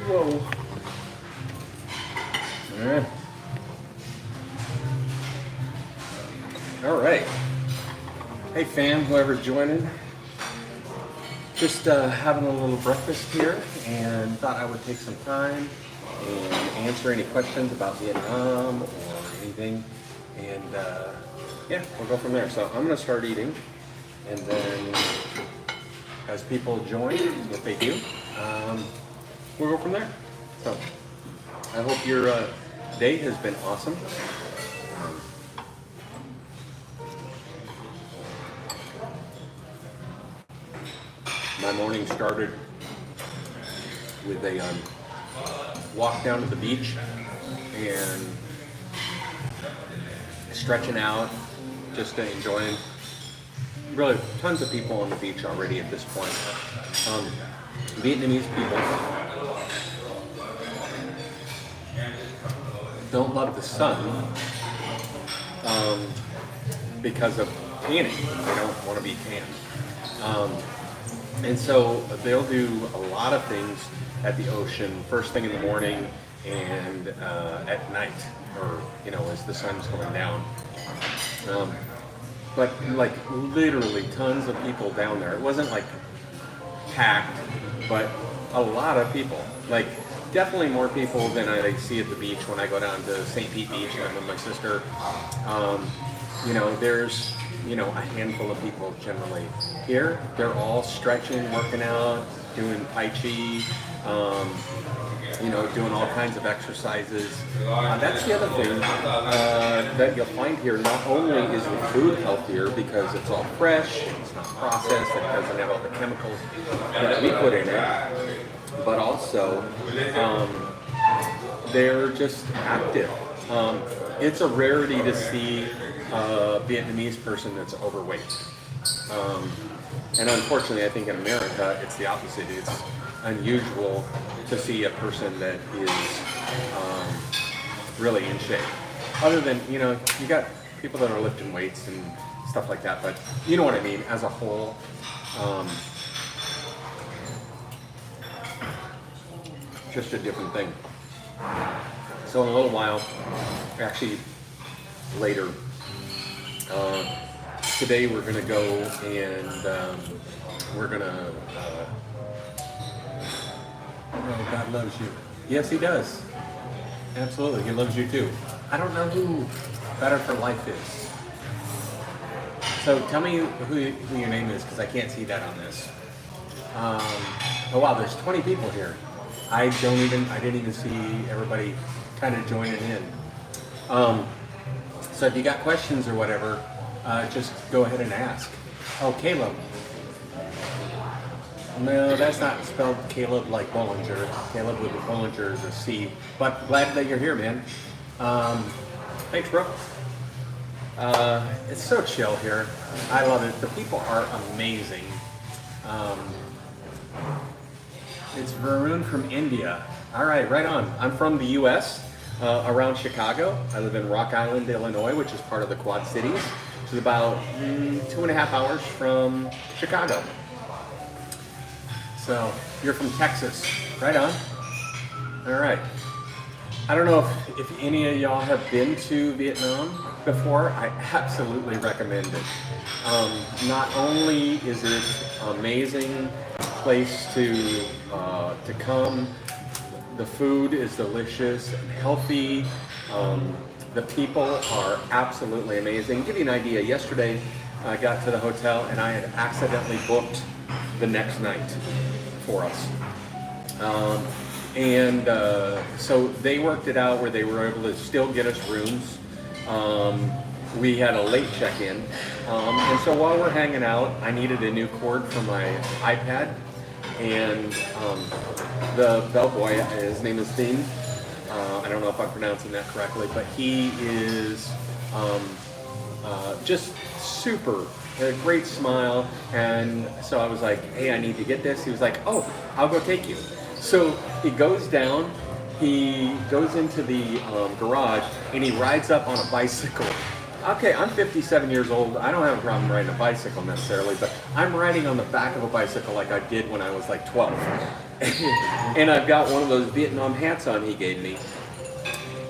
Whoa. All right. Hey fam, whoever's joining. Just having a little breakfast here and thought I would take some time and answer any questions about Vietnam or anything. And yeah, we'll go from there. So I'm gonna start eating, and then as people join, if they do, we'll go from there. So I hope your day has been awesome. My morning started with a walk down to the beach and stretching out, just enjoying. Really, tons of people on the beach already at this point. Vietnamese people don't love the sun because of tanning. They don't want to be tanned. And so they'll do a lot of things at the ocean, first thing in the morning and at night, or as the sun's going down. But like literally tons of people down there. It wasn't like packed, but a lot of people. Like definitely more people than I see at the beach when I go down to St. Pete Beach and I'm with my sister. There's a handful of people generally. Here, they're all stretching, working out, doing Tai Chi, doing all kinds of exercises. That's the other thing that you'll find here. Not only is the food healthier because it's all fresh, it's not processed, it doesn't have all the chemicals that we put in it, but also they're just active. It's a rarity to see a Vietnamese person that's overweight. And unfortunately, I think in America, it's the opposite. It's unusual to see a person that is really in shape. Other than, you got people that are lifting weights and stuff like that, but you know what I mean, as a whole. Just a different thing. So in a little while, actually later, today we're going to go and we're going to, oh, God loves you. Yes, he does. Absolutely, he loves you too. I don't know who Better for Life is. So tell me who your name is, because I can't see that on this. Oh wow, there's 20 people here. I didn't even see everybody kind of joining in. So if you got questions or whatever, just go ahead and ask. Oh, Caleb. No, that's not spelled Caleb like Bollinger. Caleb with the Bollinger is a C. But glad that you're here, man. Thanks, bro. It's so chill here. I love it. The people are amazing. It's Varun from India. All right, right on. I'm from the U.S., around Chicago. I live in Rock Island, Illinois, which is part of the Quad Cities, which is about 2.5 hours from Chicago. So you're from Texas, right on. All right. I don't know if any of y'all have been to Vietnam before. I absolutely recommend it. Not only is it an amazing place to come, the food is delicious and healthy. The people are absolutely amazing. To give you an idea, yesterday I got to the hotel and I had accidentally booked the next night for us. So they worked it out where they were able to still get us rooms. We had a late check-in. And so while we're hanging out, I needed a new cord for my iPad. And the bellboy, his name is Dean. I don't know if I'm pronouncing that correctly, but he is just super, a great smile. And so I was like, hey, I need to get this. He was like, oh, I'll go take you. So he goes down, he goes into the garage, and he rides up on a bicycle. Okay, I'm 57 years old. I don't have a problem riding a bicycle necessarily, but I'm riding on the back of a bicycle like I did when I was like 12. And I've got one of those Vietnam hats on he gave me.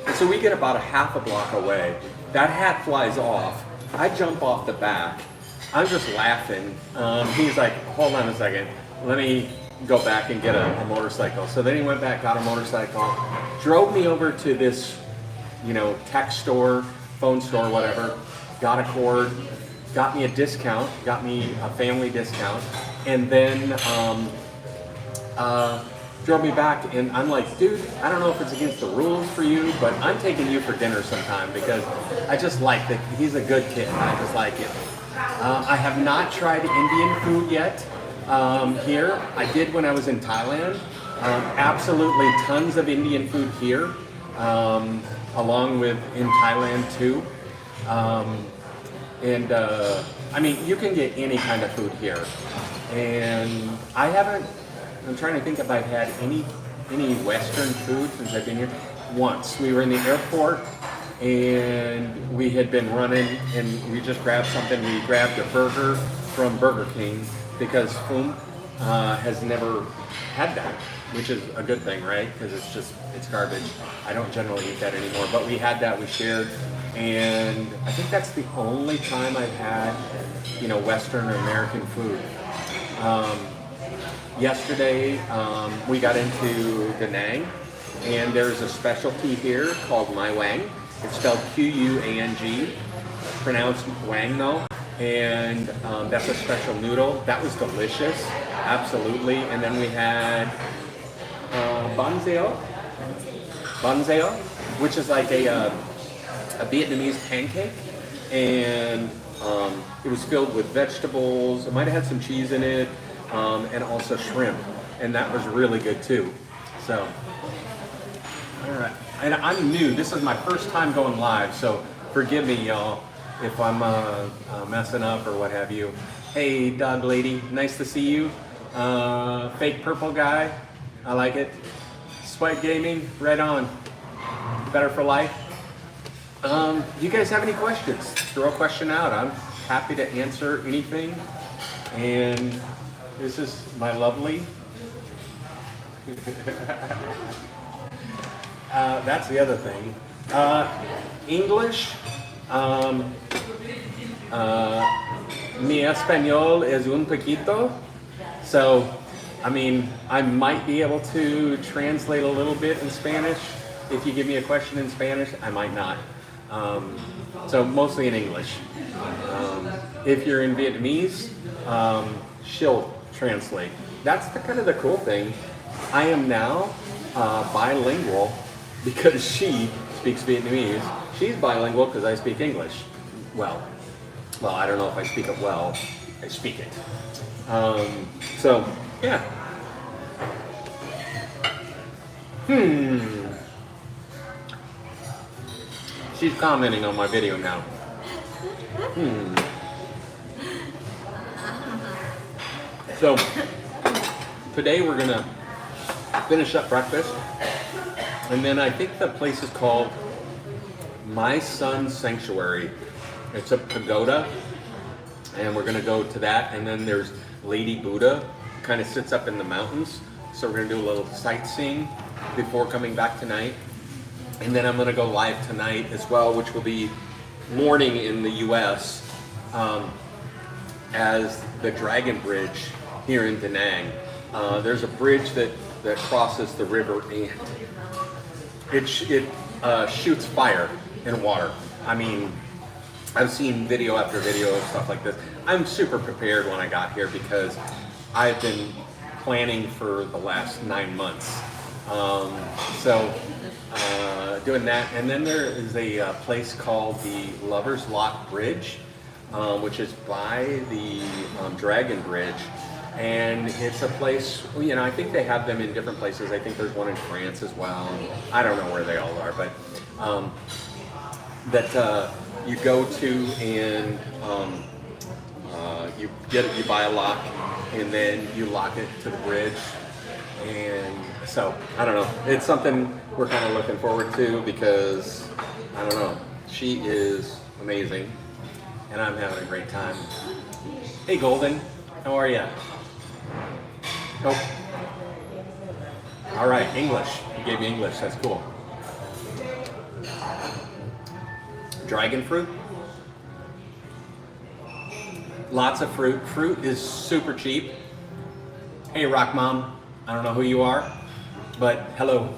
And so we get about a half a block away. That hat flies off. I jump off the back. I'm just laughing. He's like, hold on a second. Let me go back and get a motorcycle. So then he went back, got a motorcycle, drove me over to this, tech store, phone store, whatever, got a cord, got me a discount, got me a family discount, and then drove me back. And I'm like, dude, I don't know if it's against the rules for you, but I'm taking you for dinner sometime because I just like that he's a good kid. I just like him. I have not tried Indian food yet here. I did when I was in Thailand. Absolutely tons of Indian food here, along with in Thailand too. I mean, you can get any kind of food here. And I'm trying to think if I've had any Western food since I've been here. Once. We were in the airport and we had been running and we just grabbed something. We grabbed a burger from Burger King because Phoom has never had that, which is a good thing, right? Because it's garbage. I don't generally eat that anymore, but we had that, we shared, and I think that's the only time I've had, Western or American food. Yesterday, we got into Da Nang, and there's a specialty here called Mai Wang. It's spelled Quang, pronounced Wang though. And that's a special noodle. That was delicious, absolutely. And then we had banzeo, which is like a Vietnamese pancake, and it was filled with vegetables. It might have had some cheese in it, and also shrimp, and that was really good too. So, all right. And I'm new. This is my first time going live, so forgive me, y'all, if I'm messing up or what have you. Hey, dog lady, nice to see you. Fake purple guy, I like it. Sweat gaming, right on. Better for life. You guys have any questions? Throw a question out. I'm happy to answer anything. And this is my lovely. That's the other thing. English. Mi español es un poquito. So, I mean, I might be able to translate a little bit in Spanish. If you give me a question in Spanish, I might not. So mostly in English. If you're in Vietnamese, she'll translate. That's kind of the cool thing. I am now bilingual because she speaks Vietnamese. She's bilingual because I speak English. Well, I don't know if I speak it well. I speak it. So, yeah. She's commenting on my video now. So, today we're gonna finish up breakfast, and then I think the place is called My Sun Sanctuary. It's a pagoda, and we're gonna go to that, and then there's Lady Buddha, kind of sits up in the mountains, so we're gonna do a little sightseeing before coming back tonight. And then I'm gonna go live tonight as well, which will be morning in the US, as the Dragon Bridge here in Da Nang. There's a bridge that crosses the river, and it shoots fire and water. I mean, I've seen video after video of stuff like this. I'm super prepared when I got here because I've been planning for the last 9 months. Doing that, and then there is a place called the Lover's Lock Bridge, which is by the Dragon Bridge, and it's a place, I think they have them in different places. I think there's one in France as well. I don't know where they all are, but that you go to, and you buy a lock, and then you lock it to the bridge. And so, I don't know, it's something we're kind of looking forward to because, I don't know, she is amazing and I'm having a great time. Hey Golden, how are ya? Oh, All right, English. He gave you English. That's cool. Dragon fruit. Lots of fruit. Fruit is super cheap. Hey, Rock Mom. I don't know who you are, but hello.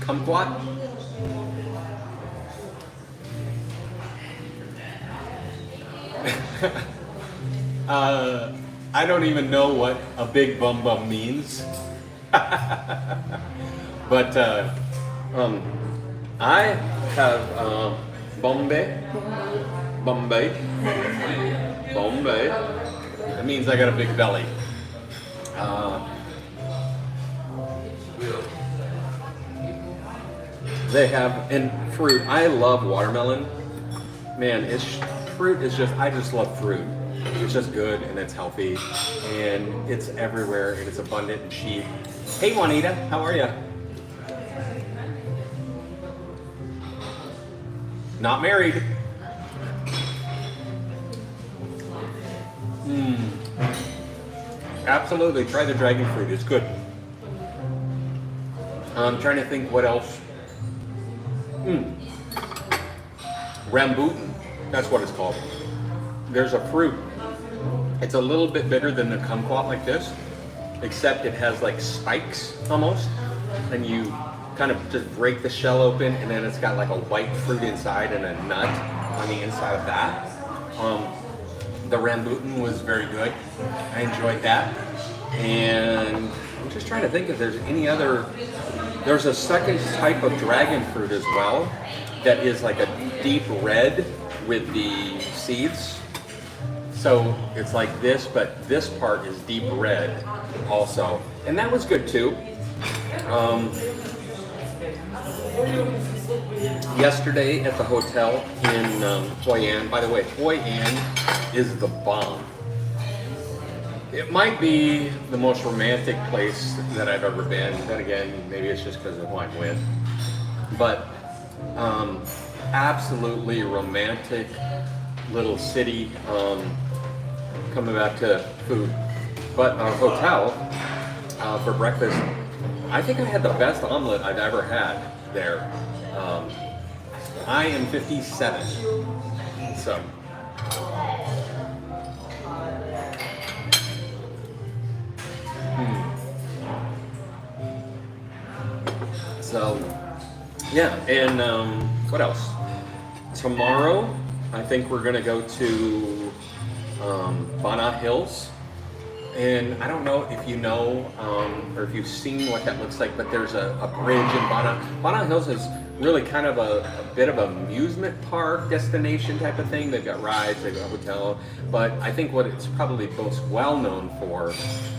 Kumquat. I don't even know what a big bum bum means. But I have Bombay. That means I got a big belly. They have, and fruit. I love watermelon. Man, fruit is just, I just love fruit. It's just good and it's healthy and it's everywhere and it's abundant and cheap. Hey Juanita, how are you? Not married. Absolutely, try the dragon fruit, it's good. I'm trying to think what else. Rambutan, that's what it's called. There's a fruit. It's a little bit bigger than the kumquat like this, except it has like spikes almost, and you kind of just break the shell open, and then it's got like a white fruit inside and a nut on the inside of that. The rambutan was very good. I enjoyed that, and I'm just trying to think if there's any other. There's a second type of dragon fruit as well that is like a deep red with the seeds. So it's like this, but this part is deep red also. And that was good too. Yesterday at the hotel in Hoi An, by the way, Hoi An is the bomb. It might be the most romantic place that I've ever been. Then again, maybe it's just because of who I'm with. But absolutely romantic little city. Coming back to food, but our hotel for breakfast, I think I had the best omelet I've ever had there. I am 57, so. So, yeah, and what else? Tomorrow, I think we're gonna go to Bana Hills, and I don't know if you know or if you've seen what that looks like, but there's a bridge in Bana Hills is really kind of a bit of an amusement park destination type of thing. They've got rides, they've got a hotel, but I think what it's probably most well known for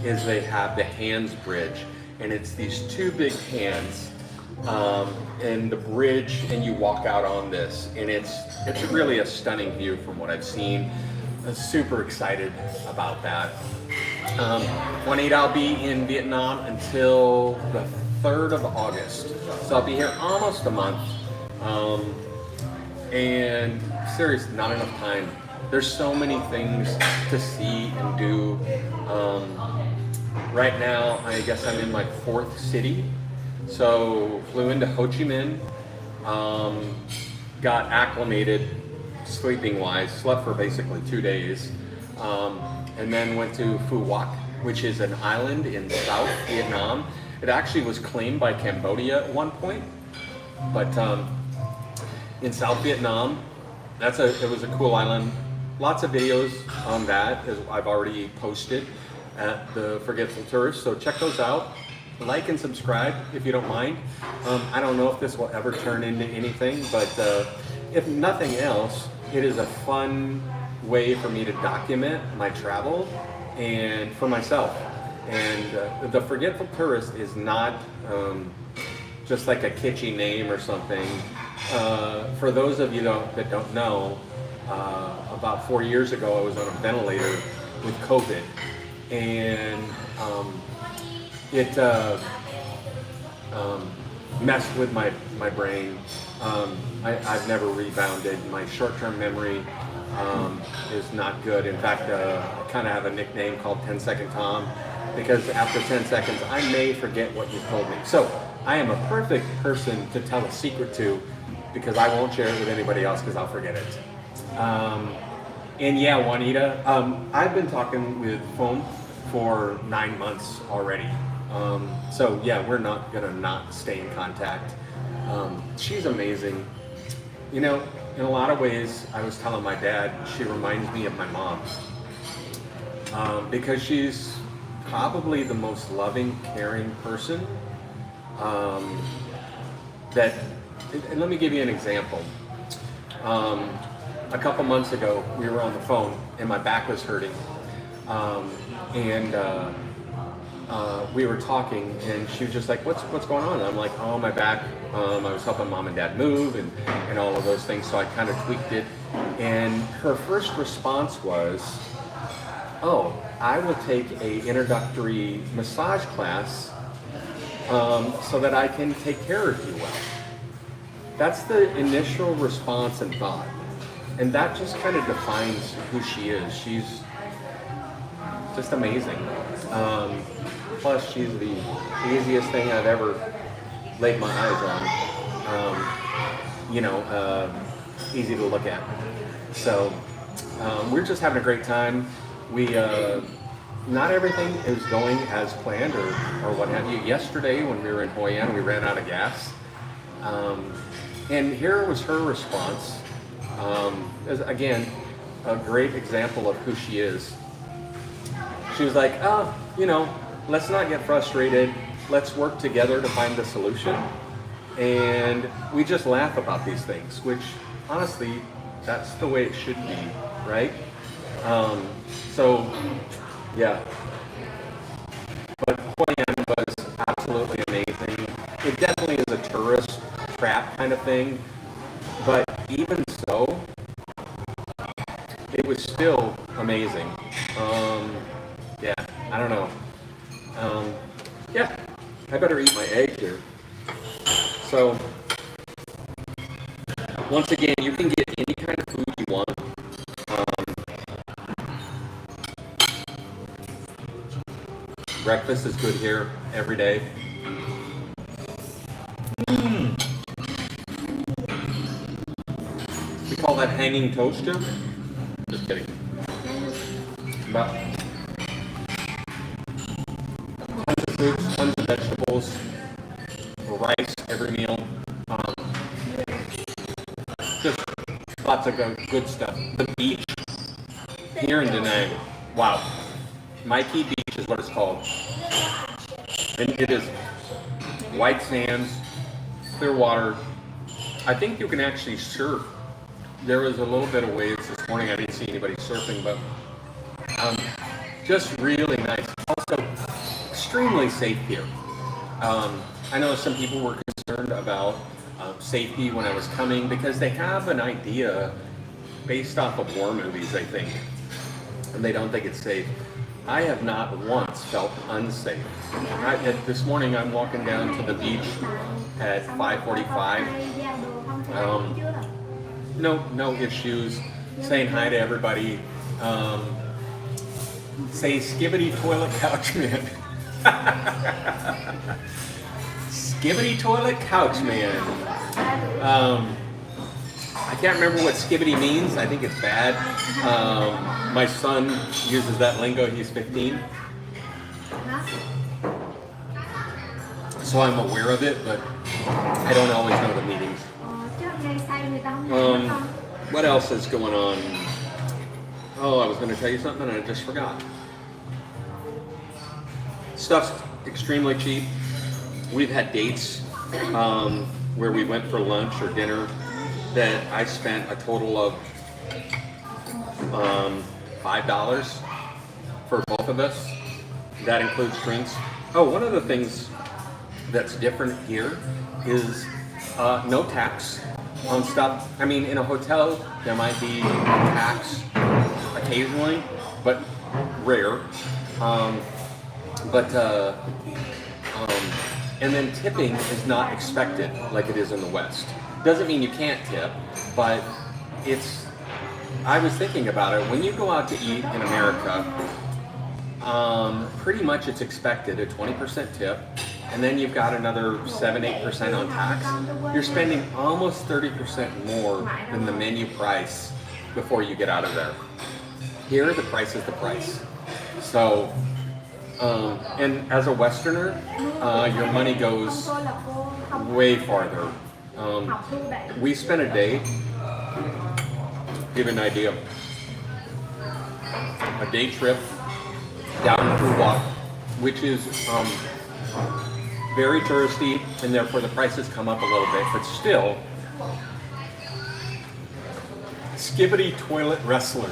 is they have the Hands Bridge, and it's these two big hands and the bridge, and you walk out on this, and it's really a stunning view from what I've seen. I'm super excited about that. Juanita, I'll be in Vietnam until the 3rd of August. So I'll be here almost a month. And seriously, not enough time. There's so many things to see and do. Right now, I guess I'm in my 4th city. So flew into Ho Chi Minh, got acclimated sleeping wise, slept for basically 2 days, and then went to Phu Quoc, which is an island in South Vietnam. It actually was claimed by Cambodia at one point, but in South Vietnam, it was a cool island. Lots of videos on that as I've already posted at the Forgetful Tourist, so check those out. Like and subscribe if you don't mind. I don't know if this will ever turn into anything, but if nothing else, it is a fun way for me to document my travel and for myself. And the Forgetful Tourist is not just like a kitschy name or something. For those of you that don't know, about 4 years ago I was on a ventilator with COVID, and it messed with my brain I've never rebounded. My short-term memory is not good. In fact, I kind of have a nickname called 10-Second Tom, because after 10 seconds, I may forget what you told me. So I am a perfect person to tell a secret to, because I won't share it with anybody else because I'll forget it. And yeah, Juanita, I've been talking with Foam for 9 months already. So yeah, we're not gonna not stay in contact. She's amazing. You know, in a lot of ways, I was telling my dad, she reminds me of my mom. Because she's probably the most loving, caring person. And let me give you an example. A couple months ago, we were on the phone and my back was hurting. We were talking and she was just like, what's going on? And I'm like, oh, my back. I was helping mom and dad move and all of those things. So I kind of tweaked it. And her first response was, oh, I will take a introductory massage class so that I can take care of you well. That's the initial response and thought. And that just kind of defines who she is. She's just amazing. Plus, she's the easiest thing I've ever laid my eyes on. Easy to look at. So we're just having a great time. We not everything is going as planned or what have you. Yesterday, when we were in Hoi An, we ran out of gas. And here was her response. As, again, a great example of who she is. She was like, oh, let's not get frustrated. Let's work together to find the solution. And we just laugh about these things, which honestly, that's the way it should be, right? Yeah. But Hoi An was absolutely amazing. It definitely is a tourist trap kind of thing, but even so, it was still amazing. Yeah, I don't know. Yeah, I better eat my egg here. So, once again, you can get any kind of food you want. Breakfast is good here every day. We call that hanging toaster. Just kidding. But tons of fruits, tons of vegetables, rice every meal. Just lots of good stuff. The beach here in Da Nang. Wow. Mai Kea Beach is what it's called. And it is white sands, clear water. I think you can actually surf. There was a little bit of waves this morning. I didn't see anybody surfing, but just really nice. Also, extremely safe here. I know some people were concerned about safety when I was coming because they have an idea based off of war movies, I think, and they don't think it's safe. I have not once felt unsafe. This morning I'm walking down to the beach at 5:45. No issues. Saying hi to everybody. Say skibbity toilet couch man. Skibbity toilet couch man. I can't remember what skibbity means. I think it's bad. My son uses that lingo. He's 15. So I'm aware of it, but I don't always know the meanings. What else is going on? Oh, I was going to tell you something and I just forgot. Stuff's extremely cheap. We've had dates where we went for lunch or dinner that I spent a total of $5 for both of us. That includes drinks. Oh, one of the things that's different here is no tax on stuff. I mean, in a hotel, there might be tax occasionally, but rare. And then tipping is not expected like it is in the West. Doesn't mean you can't tip, but it's, I was thinking about it, when you go out to eat in America, pretty much it's expected a 20% tip, and then you've got another 7-8% on tax. You're spending almost 30% more than the menu price before you get out of there. Here, the price is the price. So, and as a Westerner, your money goes way farther. We spent a day, give you an idea, a day trip down to Cuba, which is very touristy, and therefore the prices come up a little bit, but still, skibbity toilet wrestler.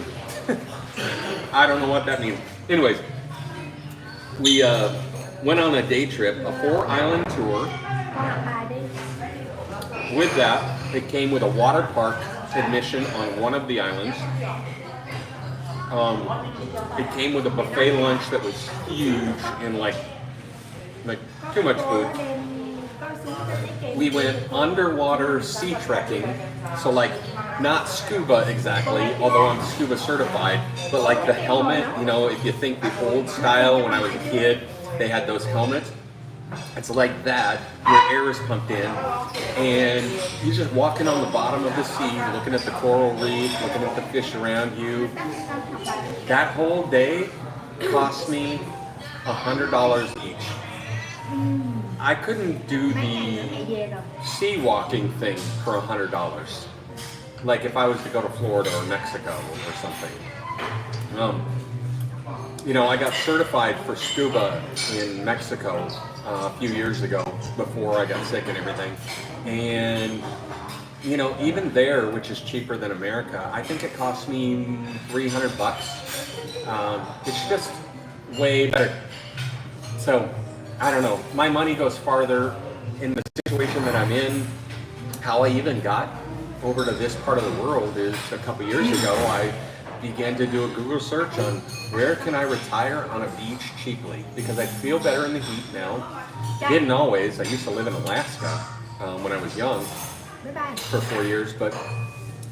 I don't know what that means. Anyways, we went on a day trip, a 4-island tour. With that, it came with a water park admission on one of the islands. It came with a buffet lunch that was huge and like too much food. We went underwater sea trekking, so like not scuba exactly, although I'm scuba certified, but like the helmet, you know, if you think the old style when I was a kid, they had those helmets. It's like that, your air is pumped in, and you're just walking on the bottom of the sea, looking at the coral reef, looking at the fish around you. That whole day cost me $100 each. I couldn't do the sea walking thing for $100. Like if I was to go to Florida or Mexico or something. You know, I got certified for scuba in Mexico a few years ago before I got sick and everything. And, you know, even there, which is cheaper than America, I think it cost me $300. It's just way better. So, I don't know. My money goes farther in the situation that I'm in. How I even got over to this part of the world is a couple years ago, I began to do a Google search on where can I retire on a beach cheaply, because I feel better in the heat now. Didn't always. I used to live in Alaska when I was young for 4 years, but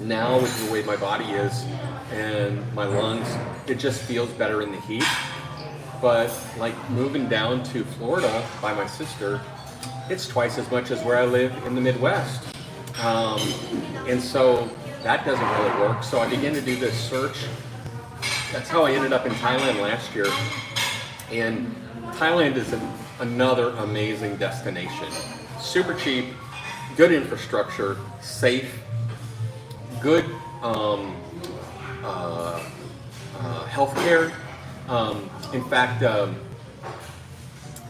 now with the way my body is and my lungs, it just feels better in the heat. But like moving down to Florida by my sister, it's twice as much as where I live in the Midwest. And so that doesn't really work. So I began to do this search. That's how I ended up in Thailand last year. And Thailand is another amazing destination. Super cheap, good infrastructure, safe, good healthcare. In fact,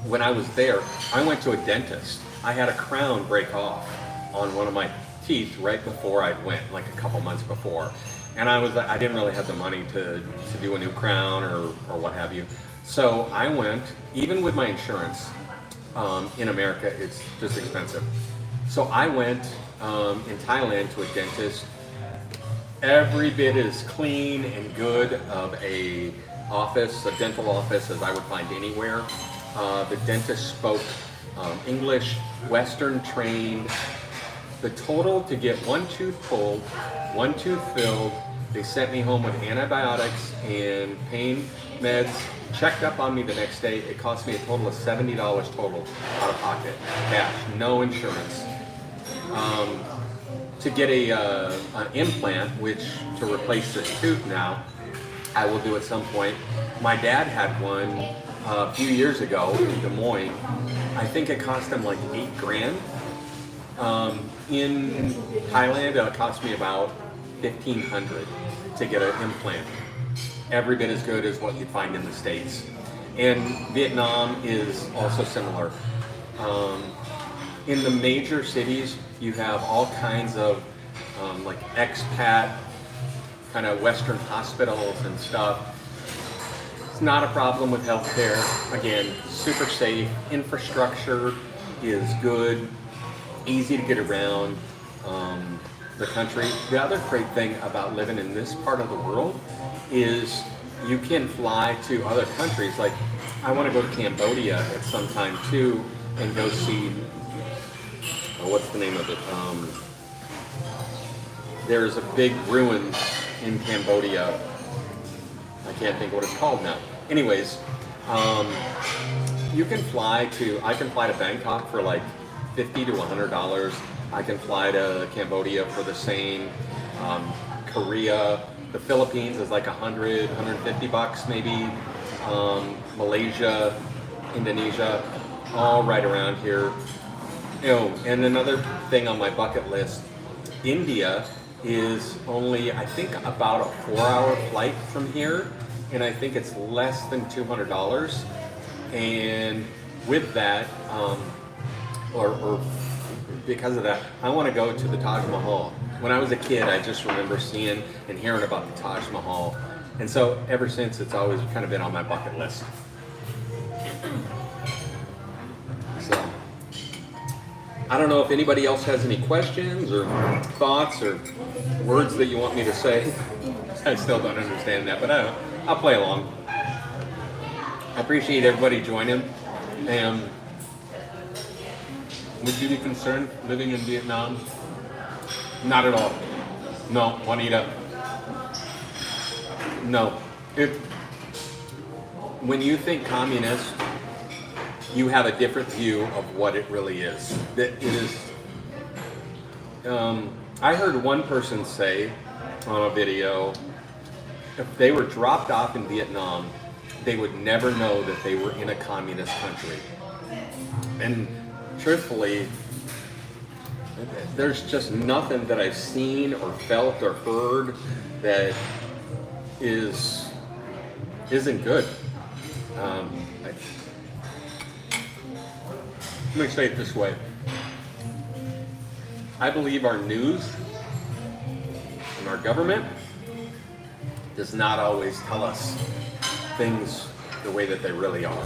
when I was there, I went to a dentist. I had a crown break off on one of my teeth right before I went, like a couple months before. And I didn't really have the money to do a new crown or what have you. So I went, even with my insurance, in America, it's just expensive. So I went in Thailand to a dentist. Every bit as clean and good of a dental office as I would find anywhere. The dentist spoke English, Western trained. The total to get one tooth pulled, one tooth filled, they sent me home with antibiotics and pain meds, checked up on me the next day. It cost me a total of $70 total out of pocket, cash, no insurance. To get an implant, which to replace this tooth now, I will do at some point. My dad had one a few years ago in Des Moines. I think it cost him like $8,000. In Thailand, it cost me about $1,500 to get an implant. Every bit as good as what you'd find in the States. And Vietnam is also similar. In the major cities, you have all kinds of like expat kind of Western hospitals and stuff. It's not a problem with healthcare. Again, super safe. Infrastructure is good. Easy to get around the country. The other great thing about living in this part of the world is you can fly to other countries. Like I want to go to Cambodia at some time too and go see, what's the name of it? there's a big ruins in Cambodia. I can't think what it's called now. Anyways, you can I can fly to Bangkok for like $50 to $100. I can fly to Cambodia for the same. Korea, the Philippines is like $150 maybe. Malaysia, Indonesia, all right around here. And another thing on my bucket list, India is only, I think, about a 4-hour flight from here, and I think it's less than $200. And with that, or because of that, I want to go to the Taj Mahal. When I was a kid, I just remember seeing and hearing about the Taj Mahal, and so ever since, it's always kind of been on my bucket list. So, I don't know if anybody else has any questions or thoughts or words that you want me to say. I still don't understand that, but I'll play along. I appreciate everybody joining. And would you be concerned living in Vietnam? Not at all. No, Juanita. No. When you think communist, you have a different view of what it really is. That it is. I heard one person say on a video, if they were dropped off in Vietnam, they would never know that they were in a communist country. And truthfully, there's just nothing that I've seen or felt or heard that isn't good. Let me say it this way. I believe our news and our government does not always tell us things the way that they really are.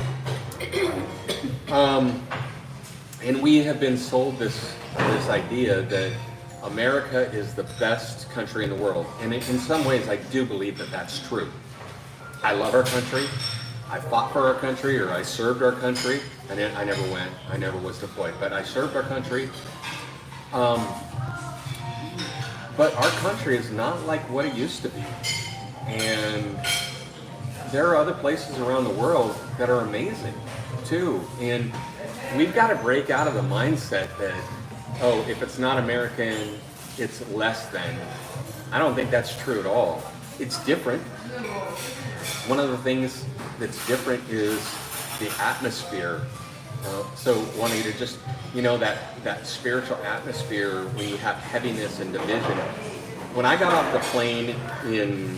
And we have been sold this idea that America is the best country in the world. And in some ways, I do believe that that's true. I love our country. I fought for our country, or I served our country. I never went. I never was deployed, but I served our country. But our country is not like what it used to be. And there are other places around the world that are amazing, too. And we've got to break out of the mindset that, oh, if it's not American, it's less than. I don't think that's true at all. It's different. One of the things that's different is the atmosphere. So wanting to just, that spiritual atmosphere when you have heaviness and division. When I got off the plane in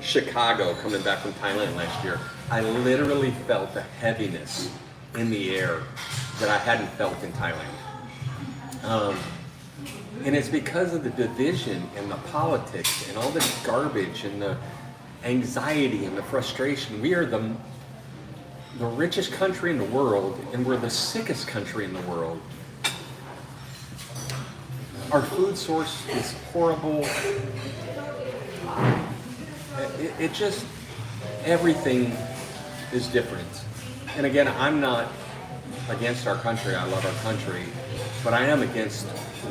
Chicago, coming back from Thailand last year, I literally felt a heaviness in the air that I hadn't felt in Thailand. And it's because of the division and the politics and all the garbage and the anxiety and the frustration. We are the richest country in the world, and we're the sickest country in the world. Our food source is horrible. It just, everything is different. And again, I'm not against our country. I love our country. But I am against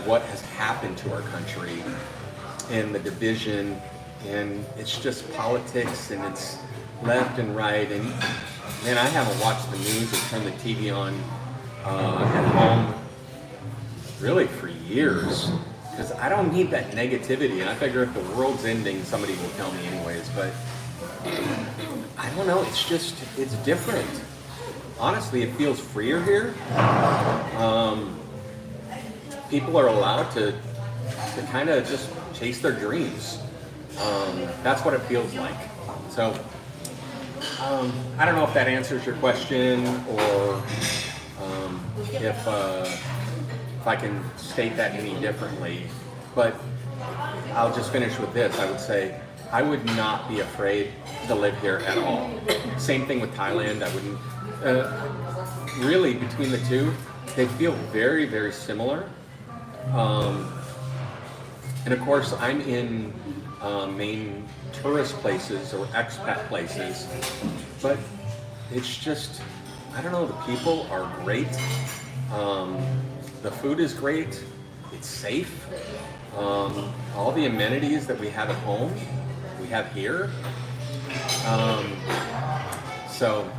what has happened to our country and the division. And it's just politics, and it's left and right. And man, I haven't watched the news or turned the TV on at home really for years, because I don't need that negativity. And I figure if the world's ending, somebody will tell me anyways. But I don't know. It's different. Honestly, it feels freer here. People are allowed to kind of just chase their dreams. That's what it feels like. So I don't know if that answers your question, or if I can state that any differently. But I'll just finish with this. I would say I would not be afraid to live here at all. Same thing with Thailand. I wouldn't. Really, between the two, they feel very, very similar. And of course, I'm in main tourist places or expat places, but it's just, I don't know, the people are great. The food is great. It's safe. all the amenities that we have at home, we have here. So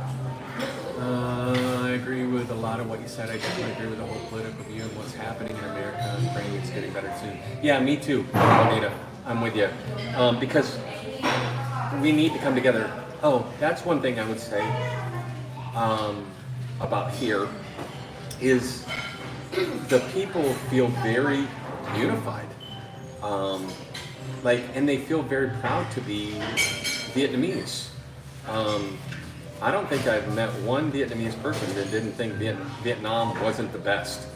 I agree with a lot of what you said. I definitely agree with the whole political view of what's happening in America. I'm praying it's getting better soon. Yeah, me too, Juanita. I'm with you. Because we need to come together. Oh, that's one thing I would say about here is the people feel very unified. And they feel very proud to be Vietnamese. I don't think I've met one Vietnamese person that didn't think Vietnam wasn't the best.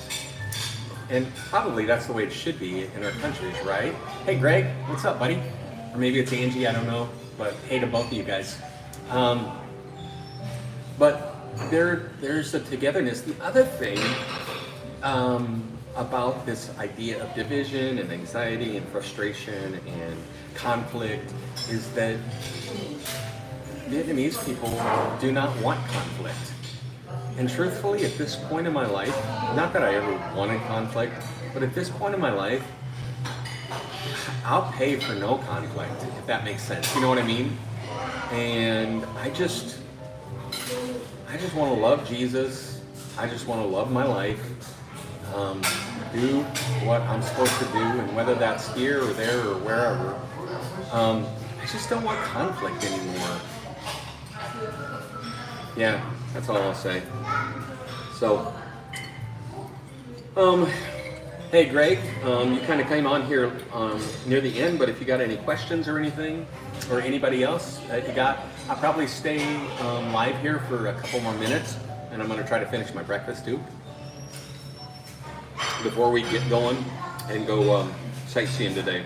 And probably that's the way it should be in our countries, right? Hey Greg, what's up, buddy? Or maybe it's Angie, I don't know. But hey to both of you guys. But there's a togetherness. The other thing about this idea of division and anxiety and frustration and conflict is that Vietnamese people do not want conflict. And truthfully, at this point in my life, not that I ever wanted conflict, but at this point in my life, I'll pay for no conflict, if that makes sense. You know what I mean? And I just want to love Jesus. I just want to love my life. Do what I'm supposed to do, and whether that's here or there or wherever. I just don't want conflict anymore. Yeah, that's all I'll say. So, hey Greg, you kind of came on here near the end, but if you got any questions or anything, or anybody else that you got, I'll probably stay live here for a couple more minutes, and I'm going to try to finish my breakfast too, before we get going and go sightseeing today.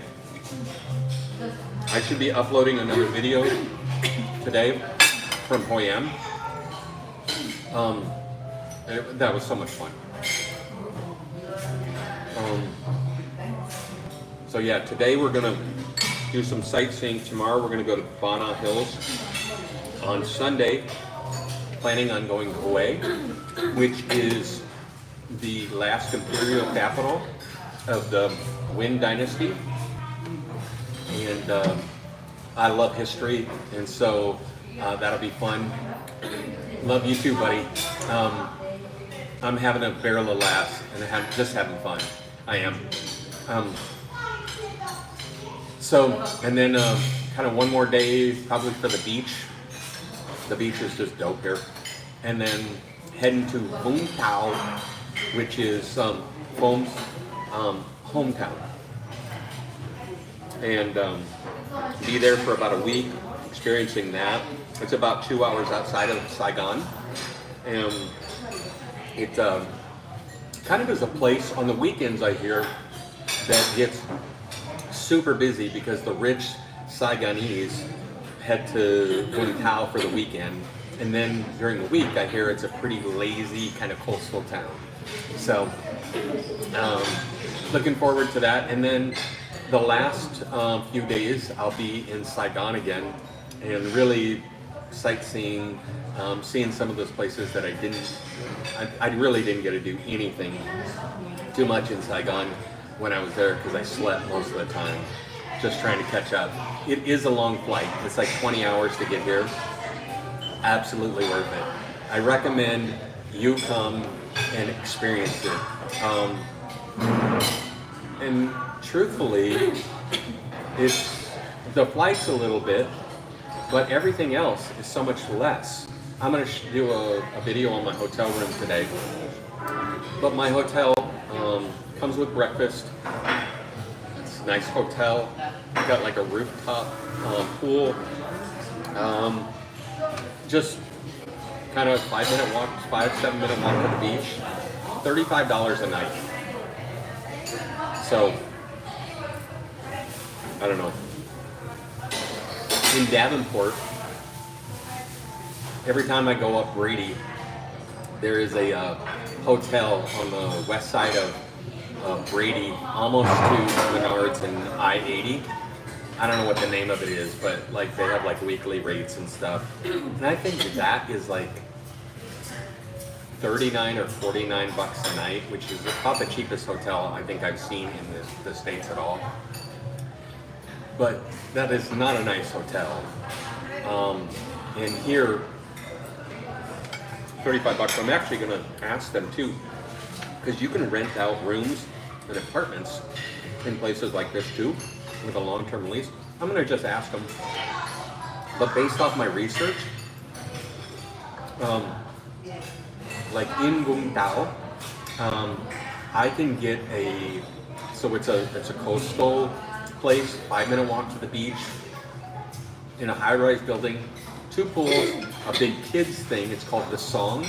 I should be uploading another video today from Hoi An. That was so much fun. So yeah, today we're gonna do some sightseeing. Tomorrow we're gonna go to Bana Hills. On Sunday, planning on going to Hue, which is the last imperial capital of the Nguyen dynasty. And I love history, and so that'll be fun. Love you too, buddy. I'm having a barrel of laughs and just having fun. I am. And then kind of one more day, probably for the beach. The beach is just dope here. And then heading to Vung Tau, which is Phom's hometown. And be there for about a week, experiencing that. It's about 2 hours outside of Saigon. And it kind of is a place on the weekends, I hear, that gets super busy because the rich Saigonese head to Vung Tau for the weekend. And then during the week, I hear it's a pretty lazy kind of coastal town. So looking forward to that. And then the last few days, I'll be in Saigon again and really sightseeing, seeing some of those places that I really didn't get to do anything too much in Saigon when I was there because I slept most of the time, just trying to catch up. It is a long flight. It's like 20 hours to get here. Absolutely worth it. I recommend you come and experience it. And truthfully, the flight's a little bit, but everything else is so much less. I'm going to do a video on my hotel room today. But my hotel comes with breakfast. It's a nice hotel. Got like a rooftop pool. Just kind of 5-7 minute walk to the beach. $35 a night. So, I don't know. In Davenport, every time I go up Brady, there is a hotel on the west side of Brady, almost to Menards and I-80. I don't know what the name of it is, but like they have like weekly rates and stuff. And I think that is like $39 or $49 a night, which is about the cheapest hotel I think I've seen in the States at all. But that is not a nice hotel. And here, $35. I'm actually going to ask them too, because you can rent out rooms and apartments in places like this too, with a long-term lease. I'm going to just ask them. But based off my research, like in Vũng Tàu, I can get so it's a coastal place, 5-minute walk to the beach, in a high-rise building, 2 pools, a big kids thing. It's called The Song.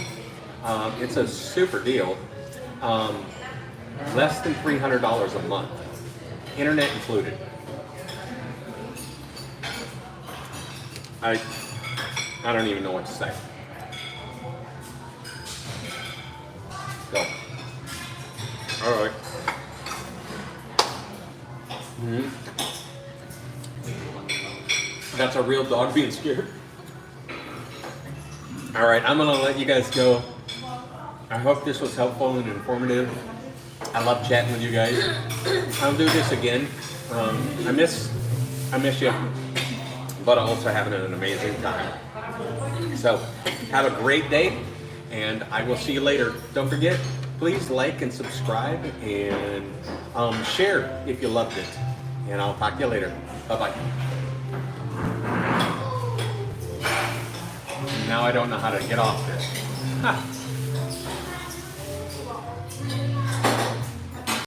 It's a super deal. Less than $300 a month, internet included. I don't even know what to say. So, all right. That's a real dog being scared. All right, I'm gonna let you guys go. I hope this was helpful and informative. I love chatting with you guys. I'll do this again. I miss you, but I'm also having an amazing time. So have a great day, and I will see you later. Don't forget, please like and subscribe, and share if you loved it. And I'll talk to you later. Bye-bye. Now I don't know how to get off this.